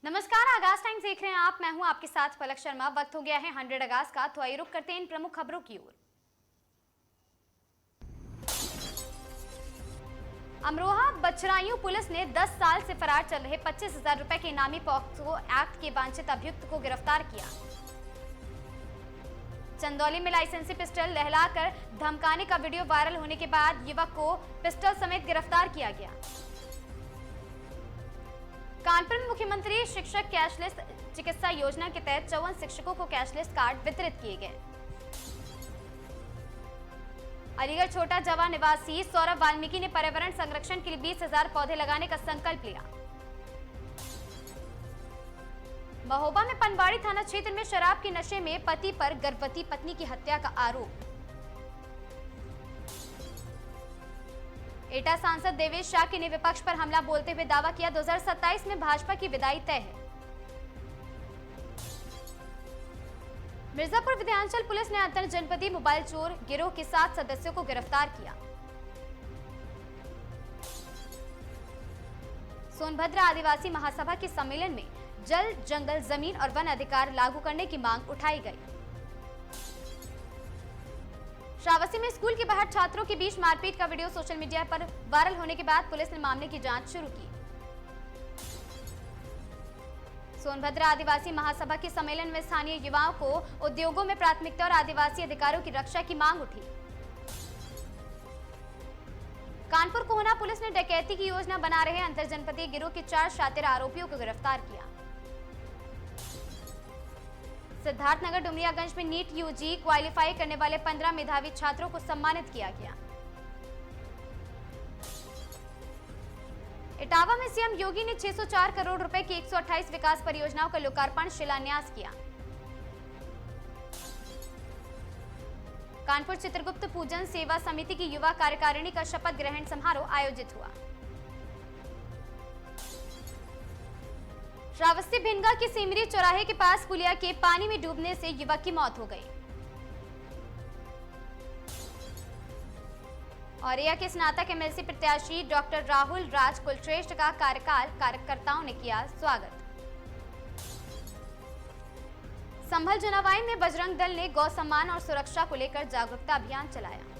नमस्कार, आगाज टाइम्स देख रहे हैं आप। मैं हूं आपके साथ पलक शर्मा। वक्त हो गया है 100 अगस्त का, तो आइए रुक करते हैं इन प्रमुख खबरों की ओर। अमरोहा बछराइयों पुलिस ने 10 साल से फरार चल रहे 25,000 रुपए के इनामी पॉक्सो एक्ट के वांछित अभियुक्त को गिरफ्तार किया। चंदौली में लाइसेंसी पिस्टल लहलाकर धमकाने का वीडियो वायरल होने के बाद युवक को पिस्टल समेत गिरफ्तार किया गया। कानपुर में मुख्यमंत्री शिक्षक कैशलेस चिकित्सा योजना के तहत 54 शिक्षकों को कैशलेस कार्ड वितरित किए गए। अलीगढ़ छोटा जवा निवासी सौरभ वाल्मीकि ने पर्यावरण संरक्षण के लिए 20,000 पौधे लगाने का संकल्प लिया। महोबा में पनवाड़ी थाना क्षेत्र में शराब के नशे में पति पर गर्भवती पत्नी की हत्या का आरोप। एटा सांसद देवेश शाक्य ने विपक्ष पर हमला बोलते हुए दावा किया 2027 में भाजपा की विदाई तय है। मिर्जापुर विंध्याचल पुलिस ने अंतर जनपदीय मोबाइल चोर गिरोह के 7 सदस्यों को गिरफ्तार किया। सोनभद्र आदिवासी महासभा के सम्मेलन में जल, जंगल, जमीन और वन अधिकार लागू करने की मांग उठाई गई। श्रावस्ती में स्कूल के बाहर छात्रों के बीच मारपीट का वीडियो सोशल मीडिया पर वायरल होने के बाद पुलिस ने मामले की जांच शुरू की। सोनभद्र आदिवासी महासभा के सम्मेलन में स्थानीय युवाओं को उद्योगों में प्राथमिकता और आदिवासी अधिकारों की रक्षा की मांग उठी। कानपुर कोहना पुलिस ने डकैती की योजना बना रहे अंतरजनपदीय गिरोह के 4 शातिर आरोपियों को गिरफ्तार किया। सिद्धार्थनगर डुमरियागंज में नीट यूजी क्वालिफाई करने वाले 15 मेधावी छात्रों को सम्मानित किया गया। इटावा में सीएम योगी ने 604 करोड़ रुपए की 128 विकास परियोजनाओं का लोकार्पण शिलान्यास किया। कानपुर चित्रगुप्त पूजन सेवा समिति की युवा कार्यकारिणी का शपथ ग्रहण समारोह आयोजित हुआ। श्रावस्ती भिनगा के सिमरी चौराहे के पास पुलिया के पानी में डूबने से युवक की मौत हो गई। औरैया के स्नातक एमएलसी प्रत्याशी डॉक्टर राहुल राज कुलश्रेष्ठ का कार्यकर्ताओं ने किया स्वागत। संभल जनावाई में बजरंग दल ने गौ सम्मान और सुरक्षा को लेकर जागरूकता अभियान चलाया।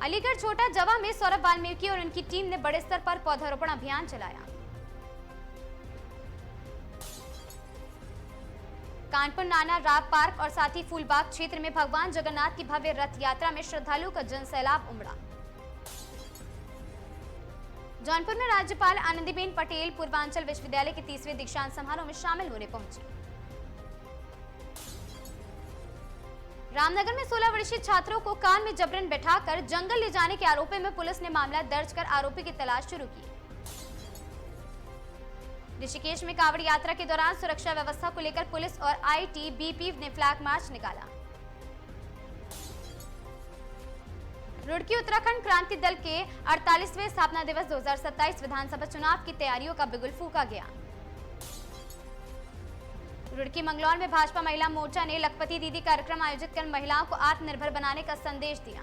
अलीगढ़ छोटा जवा में सौरभ वाल्मीकि और उनकी टीम ने बड़े स्तर पर पौधारोपण अभियान चलाया। कानपुर नाना राव पार्क और साथ ही फूलबाग क्षेत्र में भगवान जगन्नाथ की भव्य रथ यात्रा में श्रद्धालुओं का जनसैलाब उमड़ा। जौनपुर में राज्यपाल आनंदीबेन पटेल पूर्वांचल विश्वविद्यालय के 30वें दीक्षांत समारोह में शामिल होने पहुंची। रामनगर में 16 वर्षीय छात्रों को कार में जबरन बैठाकर जंगल ले जाने के आरोप में पुलिस ने मामला दर्ज कर आरोपी की तलाश शुरू की। ऋषिकेश में कांवड़ यात्रा के दौरान सुरक्षा व्यवस्था को लेकर पुलिस और आईटीबीपी ने फ्लैग मार्च निकाला। रुड़की उत्तराखंड क्रांति दल के 48वें स्थापना दिवस 2027 विधानसभा चुनाव की तैयारियों का बिगुल फूंका गया। रुड़की मंगलौर में भाजपा महिला मोर्चा ने लखपति दीदी कार्यक्रम आयोजित कर महिलाओं को आत्मनिर्भर बनाने का संदेश दिया।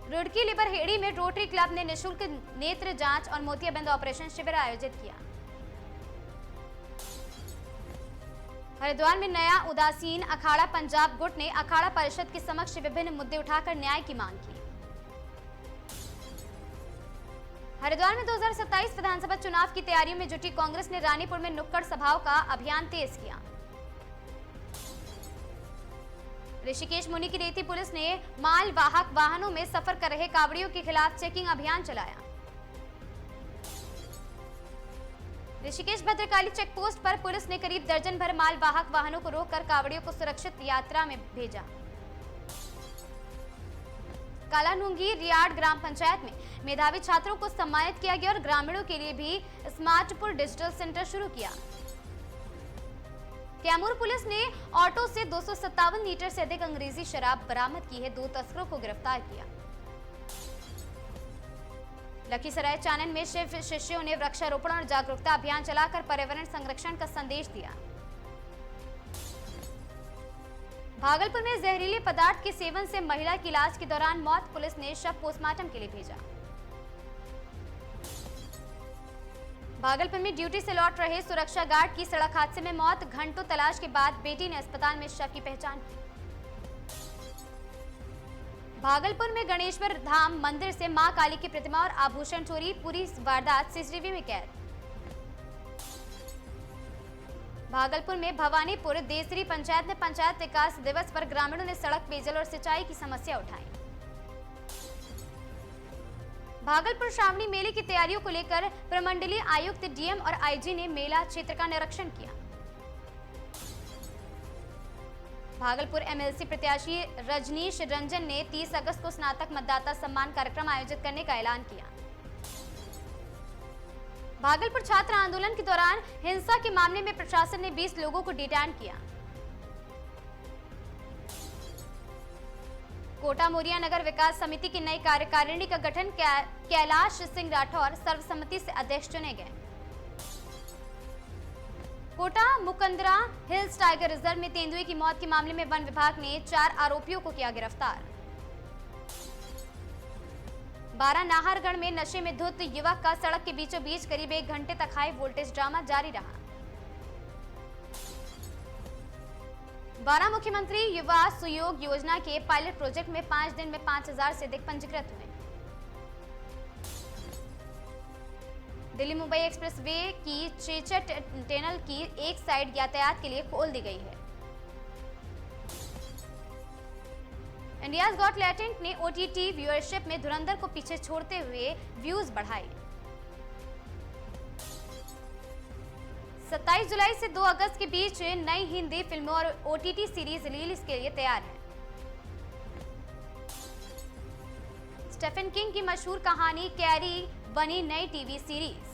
रुड़की लिबरहेड़ी में रोटरी क्लब ने निःशुल्क नेत्र जांच और मोतियाबिंद ऑपरेशन शिविर आयोजित किया। हरिद्वार में नया उदासीन अखाड़ा पंजाब गुट ने अखाड़ा परिषद के समक्ष विभिन्न मुद्दे उठाकर न्याय की मांग की। हरिद्वार में 2027 विधानसभा चुनाव की तैयारियों में जुटी कांग्रेस ने रानीपुर में नुक्कड़ सभाओं का अभियान तेज किया। ऋषिकेश मुनि की रेती पुलिस ने माल वाहक वाहनों में सफर कर रहे कावड़ियों के खिलाफ चेकिंग अभियान चलाया। ऋषिकेश भद्रकाली चेकपोस्ट पर पुलिस ने करीब दर्जन भर माल वाहक वाहनों को रोककर कावड़ियों को सुरक्षित यात्रा में भेजा। कालानूंगी रियाड़ ग्राम पंचायत में मेधावी छात्रों को सम्मानित किया गया और ग्रामीणों के लिए भी स्मार्टपुर डिजिटल सेंटर शुरू किया। कैमूर पुलिस ने ऑटो से 257 लीटर से अधिक अंग्रेजी शराब बरामद की है। 2 तस्करों को गिरफ्तार किया। लखीसराय चानन में शिव शिष्यों ने वृक्षारोपण और जागरूकता अभियान चलाकर पर्यावरण संरक्षण का संदेश दिया। भागलपुर में जहरीले पदार्थ के सेवन से महिला की इलाज के दौरान मौत, पुलिस ने शव पोस्टमार्टम के लिए भेजा। भागलपुर में ड्यूटी से लौट रहे सुरक्षा गार्ड की सड़क हादसे में मौत, घंटों तलाश के बाद बेटी ने अस्पताल में शव की पहचान की। भागलपुर में गणेश्वर धाम मंदिर से मां काली की प्रतिमा और आभूषण चोरी, पूरी वारदात सीसीटीवी में कैद। भागलपुर में भवानीपुर देसरी पंचायत में पंचायत विकास दिवस पर ग्रामीणों ने सड़क, पेयजल और सिंचाई की समस्या उठाई। भागलपुर श्रावणी मेले की तैयारियों को लेकर प्रमंडलीय आयुक्त, डीएम और आईजी ने मेला क्षेत्र का निरीक्षण किया। भागलपुर एमएलसी प्रत्याशी रजनीश रंजन ने 30 अगस्त को स्नातक मतदाता सम्मान कार्यक्रम आयोजित करने का ऐलान किया। भागलपुर छात्र आंदोलन के दौरान हिंसा के मामले में प्रशासन ने 20 लोगों को डिटेन किया। कोटा मोरिया नगर विकास समिति की नई कार्यकारिणी का गठन, कैलाश सिंह राठौर सर्वसम्मति से अध्यक्ष चुने गए। Kota Mukundra hills tiger reserve में तेंदुए की मौत के मामले में वन विभाग ने 4 आरोपियों को किया गिरफ्तार। बारा नाहरगढ़ में नशे में धुत युवक का सड़क के बीचों बीच करीब 1 घंटे तक हाई वोल्टेज ड्रामा जारी रहा। बारा मुख्यमंत्री युवा सुयोग योजना के पायलट प्रोजेक्ट में 5 दिन में 5000 से अधिक पंजीकृत हुए। दिल्ली मुंबई एक्सप्रेस वे की चेचट टनल की एक साइड यातायात के लिए खोल दी गई है। इंडियाज गॉट टैलेंट ने ओटीटी व्यूअरशिप में धुरंधर को पीछे छोड़ते हुए व्यूज बढ़ाए। 27 जुलाई से 2 अगस्त के बीच नई हिंदी फिल्मों और ओटीटी सीरीज रिलीज के लिए तैयार है। स्टीफन किंग की मशहूर कहानी कैरी बनी नई टीवी सीरीज।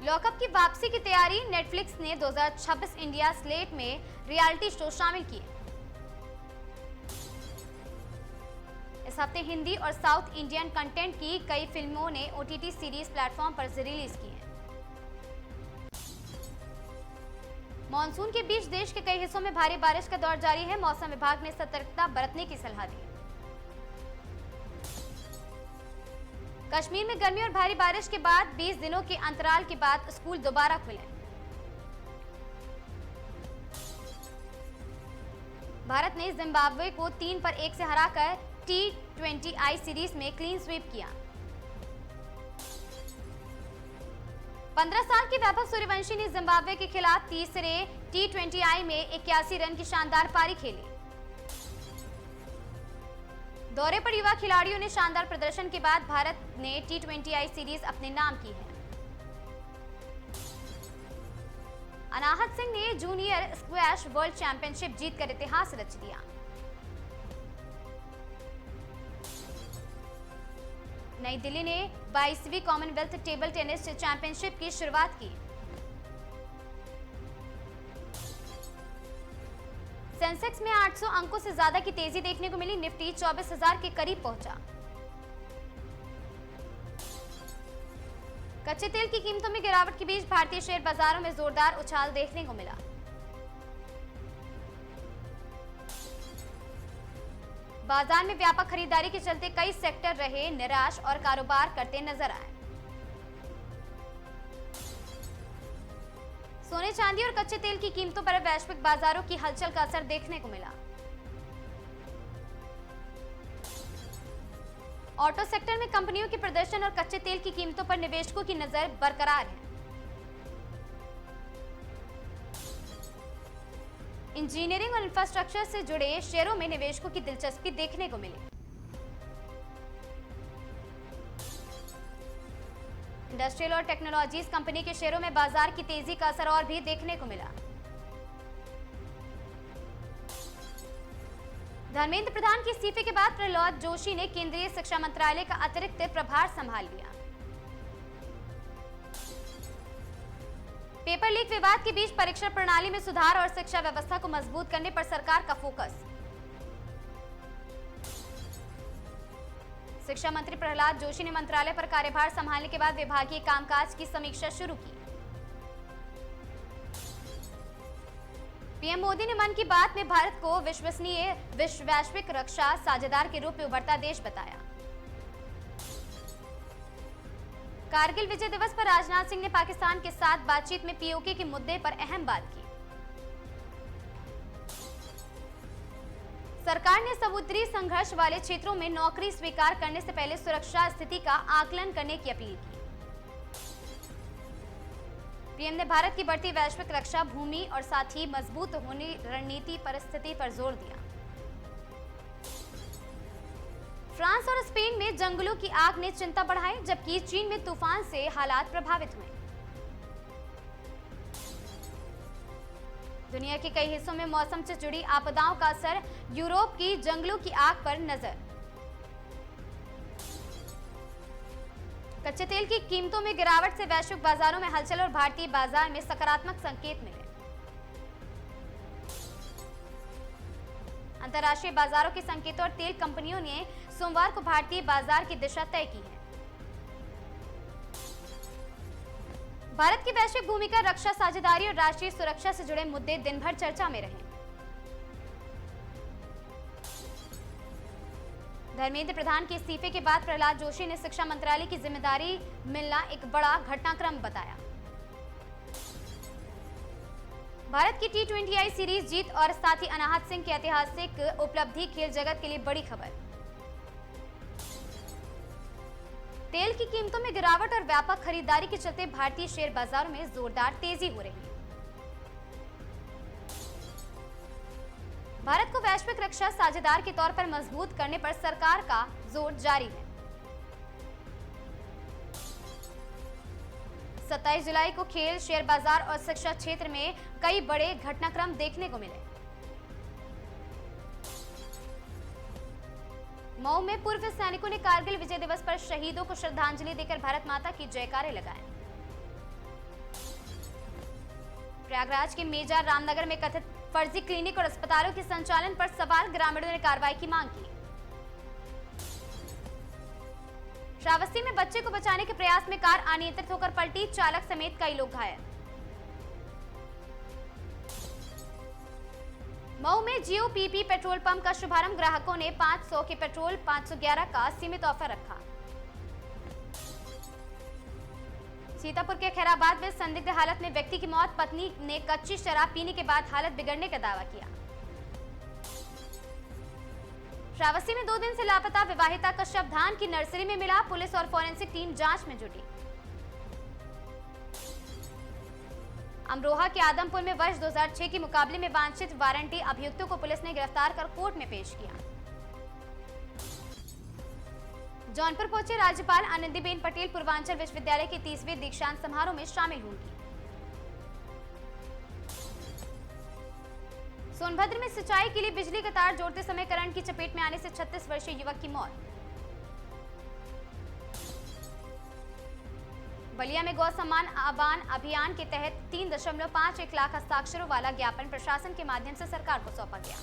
लॉकअप की वापसी की तैयारी, नेटफ्लिक्स ने 2026 इंडिया स्लेट में रियलिटी शो शामिल किए। इस हफ्ते हिंदी और साउथ इंडियन कंटेंट की कई फिल्मों ने ओटीटी सीरीज प्लेटफॉर्म पर रिलीज की हैं। मॉनसून के बीच देश के कई हिस्सों में भारी बारिश का दौर जारी है। मौसम विभाग ने सतर्कता बरतने की सलाह दी। कश्मीर में गर्मी और भारी बारिश के बाद 20 दिनों के अंतराल के बाद स्कूल दोबारा खुले। भारत ने जिम्बाब्वे को 3-1 से हराकर T20I सीरीज में क्लीन स्वीप किया। 15 साल के वैभव सूर्यवंशी ने जिम्बाब्वे के खिलाफ तीसरे T20I में 81 रन की शानदार पारी खेली। दौरे पर युवा खिलाड़ियों ने शानदार प्रदर्शन के बाद भारत ने T20I सीरीज अपने नाम की है। अनाहत सिंह ने जूनियर स्क्वैश वर्ल्ड चैंपियनशिप जीतकर इतिहास रच दिया। नई दिल्ली ने 22वीं कॉमनवेल्थ टेबल टेनिस चैंपियनशिप की शुरुआत की। सेंसेक्स में 800 अंकों से ज्यादा की तेजी देखने को मिली। निफ्टी 24,000 के करीब पहुंचा। कच्चे तेल की कीमतों में गिरावट के बीच भारतीय शेयर बाजारों में जोरदार उछाल देखने को मिला। बाजार में व्यापक खरीदारी के चलते कई सेक्टर रहे निराश और कारोबार करते नजर आए। सोने, चांदी और कच्चे तेल की कीमतों पर वैश्विक बाजारों की हलचल का असर देखने को मिला। ऑटो सेक्टर में कंपनियों के प्रदर्शन और कच्चे तेल की कीमतों पर निवेशकों की नजर बरकरार है। इंजीनियरिंग और इंफ्रास्ट्रक्चर से जुड़े शेयरों में निवेशकों की दिलचस्पी देखने को मिली। इंडस्ट्रियल और टेक्नोलॉजीज कंपनी के शेयरों में बाजार की तेजी का असर और भी देखने को मिला। धर्मेंद्र प्रधान के इस्तीफे के बाद प्रहलाद जोशी ने केंद्रीय शिक्षा मंत्रालय का अतिरिक्त प्रभार संभाल लिया। पेपर लीक विवाद के बीच परीक्षा प्रणाली में सुधार और शिक्षा व्यवस्था को मजबूत करने पर सरकार का फोकस। शिक्षा मंत्री प्रहलाद जोशी ने मंत्रालय पर कार्यभार संभालने के बाद विभागीय कामकाज की समीक्षा शुरू की। पीएम मोदी ने मन की बात में भारत को विश्वसनीय वैश्विक रक्षा साझेदार के रूप में उभरता देश बताया। कारगिल विजय दिवस पर राजनाथ सिंह ने पाकिस्तान के साथ बातचीत में पीओके के मुद्दे पर अहम बात की। सरकार ने समुद्री संघर्ष वाले क्षेत्रों में नौकरी स्वीकार करने से पहले सुरक्षा स्थिति का आकलन करने की अपील की। पीएम ने भारत की बढ़ती वैश्विक रक्षा भूमि और साथ ही मजबूत होने रणनीति परिस्थिति पर जोर दिया। फ्रांस और स्पेन में जंगलों की आग ने चिंता बढ़ाई, जबकि चीन में तूफान से हालात प्रभावित हुए। दुनिया के कई हिस्सों में मौसम से जुड़ी आपदाओं का असर, यूरोप की जंगलों की आग पर नजर। कच्चे तेल की कीमतों में गिरावट से वैश्विक बाजारों में हलचल और भारतीय बाजार में सकारात्मक संकेत मिले। अंतर्राष्ट्रीय बाजारों के संकेतों और तेल कंपनियों ने सोमवार को भारतीय बाजार की दिशा तय की है। भारत की वैश्विक भूमिका, रक्षा साझेदारी और राष्ट्रीय सुरक्षा से जुड़े मुद्दे दिन भर चर्चा में रहे। धर्मेंद्र प्रधान के इस्तीफे के बाद प्रहलाद जोशी ने शिक्षा मंत्रालय की जिम्मेदारी मिलना एक बड़ा घटनाक्रम बताया। भारत की T20I सीरीज जीत और साथ ही अनाहत सिंह की ऐतिहासिक उपलब्धि खेल जगत के लिए बड़ी खबर। तेल की कीमतों में गिरावट और व्यापक खरीदारी के चलते भारतीय शेयर बाजारों में जोरदार तेजी हो रही है। भारत को वैश्विक रक्षा साझेदार के तौर पर मजबूत करने पर सरकार का जोर जारी है। 27 जुलाई को खेल, शेयर बाजार और शिक्षा क्षेत्र में कई बड़े घटनाक्रम देखने को मिले। मऊ में पूर्व सैनिकों ने कारगिल विजय दिवस पर शहीदों को श्रद्धांजलि देकर भारत माता की जयकारे लगाए। प्रयागराज के मेजा रामनगर में कथित फर्जी क्लिनिक और अस्पतालों के संचालन पर सवाल, ग्रामीणों ने कार्रवाई की मांग की। श्रावस्ती में बच्चे को बचाने के प्रयास में कार अनियंत्रित होकर पलटी, चालक समेत कई लोग घायल। मऊ में जियो पीपी पेट्रोल पंप का शुभारंभ, ग्राहकों ने 500 के पेट्रोल 511 का सीमित ऑफर रखा। सीतापुर के खैराबाद में संदिग्ध हालत में व्यक्ति की मौत, पत्नी ने कच्ची शराब पीने के बाद हालत बिगड़ने का दावा किया। श्रावस्ती में 2 दिन से लापता विवाहिता का शव धान की नर्सरी में मिला, पुलिस और फॉरेंसिक टीम जांच में जुटी। अमरोहा के आदमपुर में वर्ष 2006 के मुकाबले में वांछित वारंटी अभियुक्तों को पुलिस ने गिरफ्तार कर कोर्ट में पेश किया। जौनपुर पहुंचे राज्यपाल आनंदीबेन पटेल पूर्वांचल विश्वविद्यालय के 30वें दीक्षांत समारोह में शामिल होंगी। सोनभद्र में सिंचाई के लिए बिजली का तार जोड़ते समय करंट की चपेट में आने से 36 वर्षीय युवक की मौत। बलिया में गौ सम्मान आह्वान अभियान के तहत 3.51 लाख हस्ताक्षरों वाला ज्ञापन प्रशासन के माध्यम से सरकार को सौंपा गया।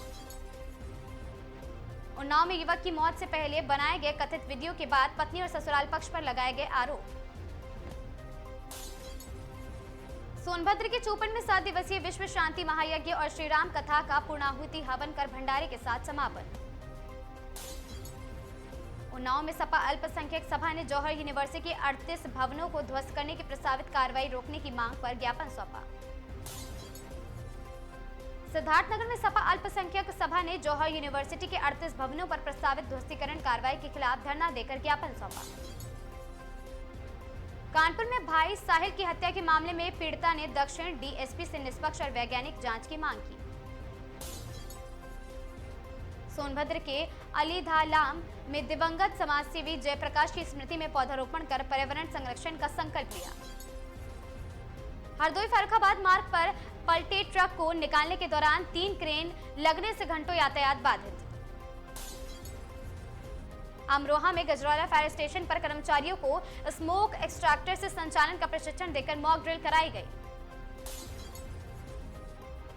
उन्नाव में युवक की मौत से पहले बनाए गए कथित वीडियो के बाद पत्नी और ससुराल पक्ष पर लगाए गए आरोप। सोनभद्र के चोपन में 7 दिवसीय विश्व शांति महायज्ञ और श्रीराम कथा का पूर्णाहुति हवन कर भंडारे के साथ समापन। उन्नाव में सपा अल्पसंख्यक सभा ने जौहर यूनिवर्सिटी के 38 भवनों को ध्वस्त करने की प्रस्तावित कार्रवाई रोकने की मांग पर ज्ञापन सौंपा। सिद्धार्थनगर में सपा अल्पसंख्यक सभा ने जौहर यूनिवर्सिटी के 38 भवनों पर प्रस्तावित ध्वस्तीकरण कार्रवाई के खिलाफ धरना देकर ज्ञापन सौंपा। कानपुर में भाई साहिल की हत्या के मामले में पीड़िता ने दक्षिण डीएसपी से निष्पक्ष और वैज्ञानिक जांच की मांग की। सोनभद्र के अलीधालाम में दिवंगत समाजसेवी जयप्रकाश की स्मृति में पौधारोपण कर पर्यावरण संरक्षण का संकल्प लिया। हरदोई फर्रुखाबाद मार्ग पर पलटे ट्रक को निकालने के दौरान 3 क्रेन लगने से घंटों यातायात बाधित। अमरोहा में गजरौला फायर स्टेशन पर कर्मचारियों को स्मोक एक्सट्रैक्टर से संचालन का प्रशिक्षण देकर मॉक ड्रिल कराई गई।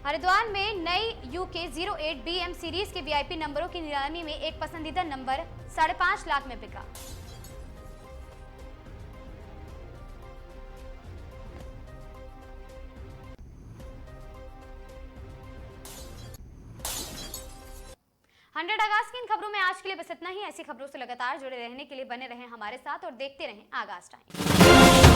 हरिद्वार में नई UK 08 BM सीरीज के VIP नंबरों की नीलामी में एक पसंदीदा नंबर 5.5 लाख में बिका। 100 आगाज की इन खबरों में आज के लिए बस इतना ही। ऐसी खबरों से लगातार जुड़े रहने के लिए बने रहें हमारे साथ और देखते रहें आगाज टाइम।